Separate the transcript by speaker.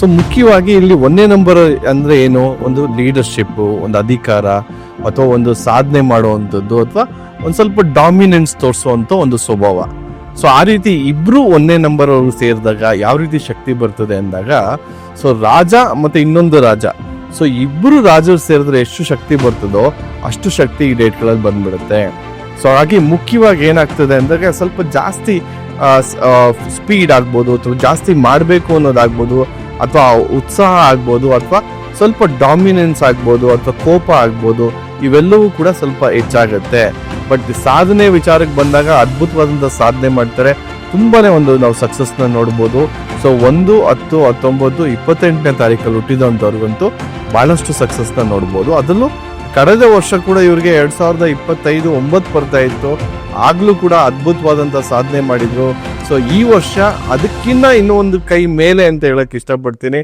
Speaker 1: So ಮುಖ್ಯವಾಗಿ ಇಲ್ಲಿ 1ನೇ number ಅಂದ್ರೆ ಏನು, ಒಂದು ಲೀಡರ್ಶಿಪ್, ಒಂದು ಅಧಿಕಾರ ಅಥವಾ ಒಂದು ಸಾಧನೆ ಮಾಡುವಂಥದ್ದು ಅಥವಾ ಒಂದು ಸ್ವಲ್ಪ ಡಾಮಿನೆನ್ಸ್ ತೋರಿಸುವಂತ ಒಂದು ಸ್ವಭಾವ. ಸೊ ಆ ರೀತಿ ಇಬ್ರು 1ನೇ ನಂಬರ್ ಅವರು ಸೇರಿದಾಗ ಯಾವ ರೀತಿ ಶಕ್ತಿ ಬರ್ತದೆ ಅಂದಾಗ, ಸೊ ರಾಜ ಮತ್ತೆ ಇನ್ನೊಂದು ರಾಜ, ಸೊ ಇಬ್ರು ರಾಜರು ಸೇರಿದ್ರೆ ಎಷ್ಟು ಶಕ್ತಿ ಬರ್ತದೋ ಅಷ್ಟು ಶಕ್ತಿ ಈ ಡೇಟ್ಗಳಲ್ಲಿ ಬಂದ್ಬಿಡುತ್ತೆ. ಸೊ ಹಾಗಾಗಿ ಮುಖ್ಯವಾಗಿ ಏನಾಗ್ತದೆ ಅಂದಾಗ ಸ್ವಲ್ಪ ಜಾಸ್ತಿ ಸ್ಪೀಡ್ ಆಗ್ಬೋದು ಅಥವಾ ಜಾಸ್ತಿ ಮಾಡಬೇಕು ಅನ್ನೋದಾಗ್ಬೋದು ಅಥವಾ ಉತ್ಸಾಹ ಆಗ್ಬೋದು ಅಥವಾ ಸ್ವಲ್ಪ ಡಾಮಿನೆನ್ಸ್ ಆಗ್ಬೋದು ಅಥವಾ ಕೋಪ ಆಗ್ಬೋದು, ಇವೆಲ್ಲವೂ ಕೂಡ ಸ್ವಲ್ಪ ಹೆಚ್ಚಾಗುತ್ತೆ. ಬಟ್ ಸಾಧನೆ ವಿಚಾರಕ್ಕೆ ಬಂದಾಗ ಅದ್ಭುತವಾದಂಥ ಸಾಧನೆ ಮಾಡ್ತಾರೆ, ತುಂಬಾನೇ ಒಂದು ನಾವು ಸಕ್ಸಸ್ನ ನೋಡ್ಬೋದು. ಸೊ 1, 10, 19, 28ನೇ ತಾರೀಕಲ್ಲಿ ಹುಟ್ಟಿದಂಥವ್ರಿಗಂತೂ ಬಹಳಷ್ಟು ಸಕ್ಸಸ್ನ ನೋಡ್ಬೋದು. ಅದರಲ್ಲೂ ಕಳೆದ ವರ್ಷ ಕೂಡ ಇವ್ರಿಗೆ 2025 9 ಬರ್ತಾ ಇತ್ತು, ಆಗ್ಲೂ ಕೂಡ ಅದ್ಭುತವಾದಂಥ ಸಾಧನೆ ಮಾಡಿದ್ರು. ಸೊ ಈ ವರ್ಷ ಅದಕ್ಕಿಂತ ಇನ್ನೂ ಒಂದು ಕೈ ಮೇಲೆ ಅಂತ ಹೇಳಕ್ ಇಷ್ಟಪಡ್ತೀನಿ.